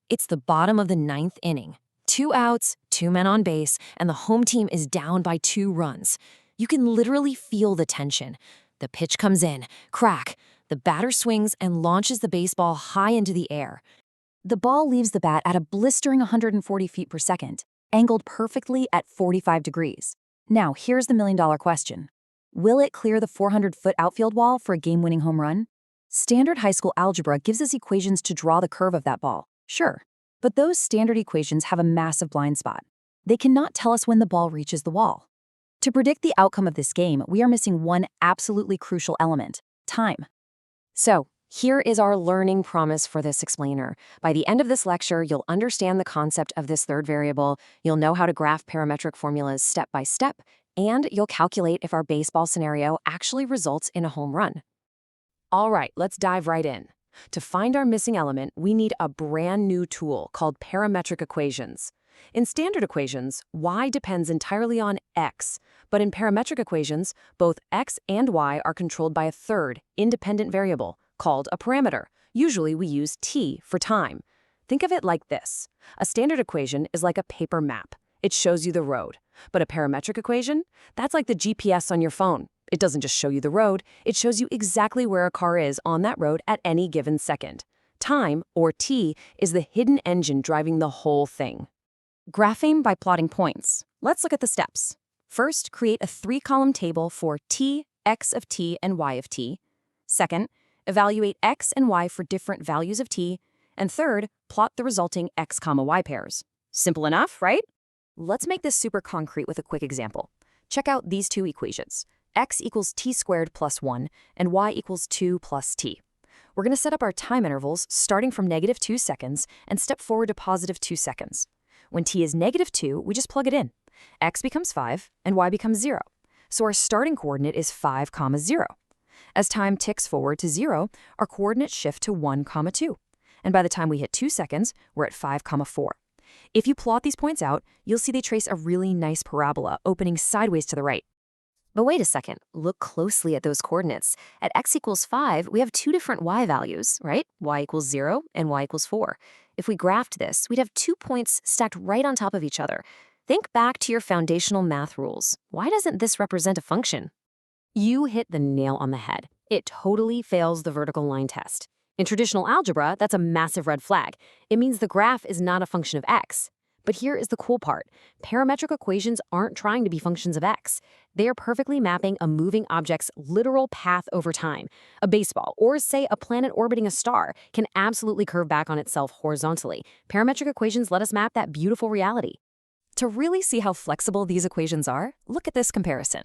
It's the bottom of the ninth inning. 2 outs, 2 men on base, and the home team is down by 2 runs. You can literally feel the tension. The pitch comes in, crack. The batter swings and launches the baseball high into the air. The ball leaves the bat at a blistering 140 feet per second, angled perfectly at 45 degrees. Now, here's the million-dollar question. Will it clear the 400-foot outfield wall for a game-winning home run? Standard high school algebra gives us equations to draw the curve of that ball, sure. But those standard equations have a massive blind spot. They cannot tell us when the ball reaches the wall. To predict the outcome of this game, we are missing one absolutely crucial element: time. So, here is our learning promise for this explainer. By the end of this lecture, you'll understand the concept of this third variable, you'll know how to graph parametric formulas step by step, and you'll calculate if our baseball scenario actually results in a home run. All right, let's dive right in. To find our missing element, we need a brand new tool called parametric equations. In standard equations, y depends entirely on x, but in parametric equations, both x and y are controlled by a third, independent variable, called a parameter. Usually we use t for time. Think of it like this. A standard equation is like a paper map. It shows you the road. But a parametric equation? That's like the GPS on your phone. It doesn't just show you the road, it shows you exactly where a car is on that road at any given second. Time, or t, is the hidden engine driving the whole thing. Graphing by plotting points. Let's look at the steps. First, create a 3-column table for t, x of t, and y of t. Second, evaluate x and y for different values of t. And third, plot the resulting x, y pairs. Simple enough, right? Let's make this super concrete with a quick example. Check out these two equations. X equals t squared plus 1, and y equals 2 plus t. We're going to set up our time intervals starting from -2 seconds and step forward to +2 seconds. When t is -2, we just plug it in. X becomes 5, and y becomes 0. So our starting coordinate is 5, 0. As time ticks forward to 0, our coordinates shift to 1, 2. And by the time we hit 2 seconds, we're at 5, 4. If you plot these points out, you'll see they trace a really nice parabola opening sideways to the right. But wait a second, look closely at those coordinates. At x equals 5, we have 2 different y values, right? Y equals 0 and y equals 4. If we graphed this, we'd have 2 points stacked right on top of each other. Think back to your foundational math rules. Why doesn't this represent a function? You hit the nail on the head. It totally fails the vertical line test. In traditional algebra, that's a massive red flag. It means the graph is not a function of x. But here is the cool part. Parametric equations aren't trying to be functions of x. They are perfectly mapping a moving object's literal path over time. A baseball, or say a planet orbiting a star, can absolutely curve back on itself horizontally. Parametric equations let us map that beautiful reality. To really see how flexible these equations are, look at this comparison.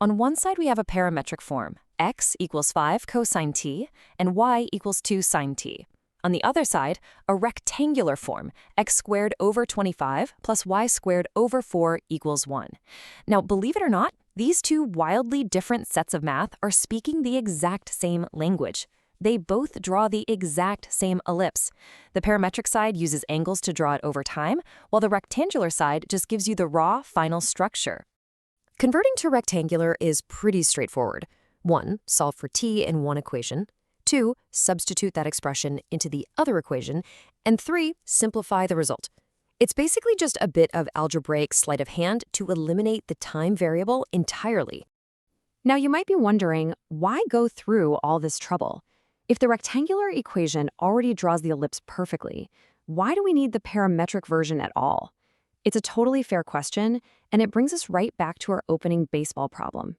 On one side, we have a parametric form, x equals 5 cosine t, and y equals 2 sine t. On the other side, a rectangular form, x squared over 25 plus y squared over 4 equals 1. Now, believe it or not, these two wildly different sets of math are speaking the exact same language. They both draw the exact same ellipse. The parametric side uses angles to draw it over time, while the rectangular side just gives you the raw final structure. Converting to rectangular is pretty straightforward. 1, solve for t in one equation. 2, substitute that expression into the other equation. And 3, simplify the result. It's basically just a bit of algebraic sleight of hand to eliminate the time variable entirely. Now you might be wondering, why go through all this trouble? If the rectangular equation already draws the ellipse perfectly, why do we need the parametric version at all? It's a totally fair question, and it brings us right back to our opening baseball problem.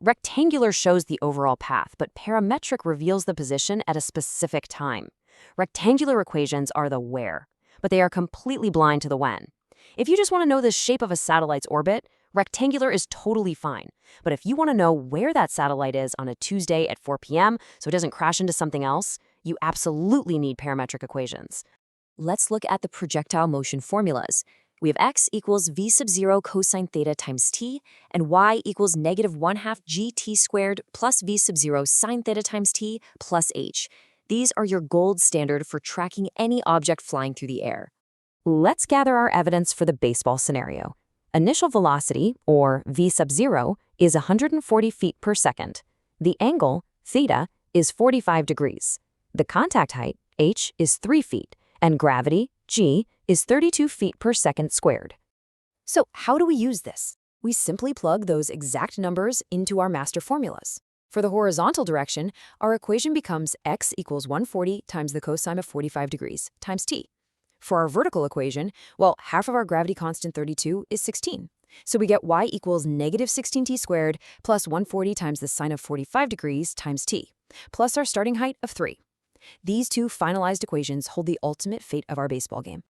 Rectangular shows the overall path, but parametric reveals the position at a specific time. Rectangular equations are the where, but they are completely blind to the when. If you just want to know the shape of a satellite's orbit, rectangular is totally fine. But if you want to know where that satellite is on a Tuesday at 4 p.m. so it doesn't crash into something else, you absolutely need parametric equations. Let's look at the projectile motion formulas. We have x equals v sub 0 cosine theta times t, and y equals -1/2 gt squared plus v sub 0 sine theta times t plus h. These are your gold standard for tracking any object flying through the air. Let's gather our evidence for the baseball scenario. Initial velocity, or v sub 0, is 140 feet per second. The angle, theta, is 45 degrees. The contact height, h, is 3 feet, and gravity, g, is 32 feet per second squared. So how do we use this? We simply plug those exact numbers into our master formulas. For the horizontal direction, our equation becomes x equals 140 times the cosine of 45 degrees times t. For our vertical equation, well, half of our gravity constant 32 is 16. So we get y equals negative 16t squared plus 140 times the sine of 45 degrees times t, plus our starting height of 3. These two finalized equations hold the ultimate fate of our baseball game.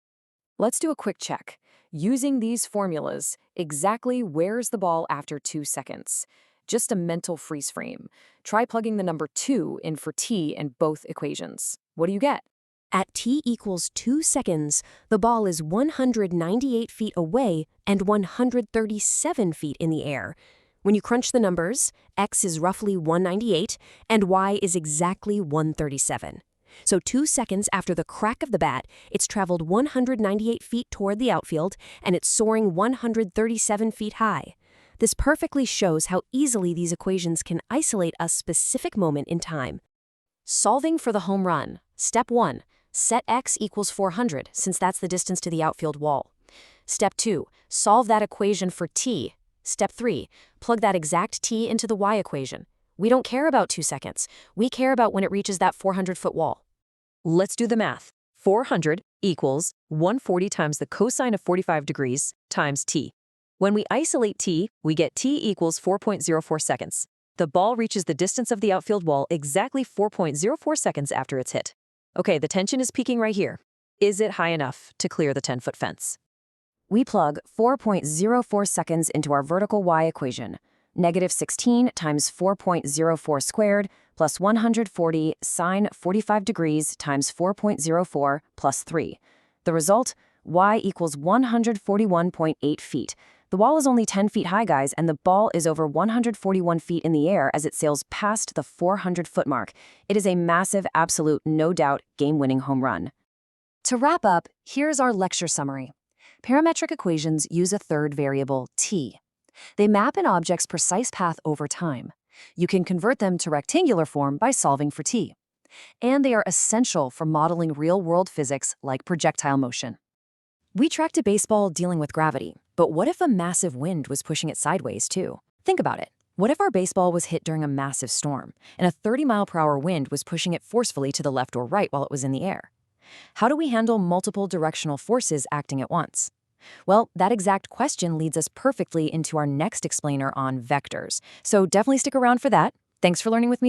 Let's do a quick check. Using these formulas, exactly where's the ball after 2 seconds? Just a mental freeze frame. Try plugging the number 2 in for t in both equations. What do you get? At t equals 2 seconds, the ball is 198 feet away and 137 feet in the air. When you crunch the numbers, x is roughly 198 and y is exactly 137. So 2 seconds after the crack of the bat, it's traveled 198 feet toward the outfield and it's soaring 137 feet high. This perfectly shows how easily these equations can isolate a specific moment in time. Solving for the home run. Step 1. Set x equals 400, since that's the distance to the outfield wall. Step 2. Solve that equation for t. Step 3. Plug that exact t into the y equation. We don't care about 2 seconds. We care about when it reaches that 400-foot wall. Let's do the math. 400 equals 140 times the cosine of 45 degrees times t. When we isolate t, we get t equals 4.04 seconds. The ball reaches the distance of the outfield wall exactly 4.04 seconds after it's hit. Okay, the tension is peaking right here. Is it high enough to clear the 10-foot fence? We plug 4.04 seconds into our vertical y equation. Negative 16 times 4.04 squared plus 140 sine 45 degrees times 4.04 plus 3. The result, y equals 141.8 feet. The wall is only 10 feet high, guys, and the ball is over 141 feet in the air as it sails past the 400-foot mark. It is a massive, absolute, no doubt, game-winning home run. To wrap up, here's our lecture summary. Parametric equations use a third variable, t. They map an object's precise path over time. You can convert them to rectangular form by solving for t. And they are essential for modeling real-world physics like projectile motion. We tracked a baseball dealing with gravity, but what if a massive wind was pushing it sideways too? Think about it. What if our baseball was hit during a massive storm, and a 30-mile-per-hour wind was pushing it forcefully to the left or right while it was in the air? How do we handle multiple directional forces acting at once? Well, that exact question leads us perfectly into our next explainer on vectors. So definitely stick around for that. Thanks for learning with me.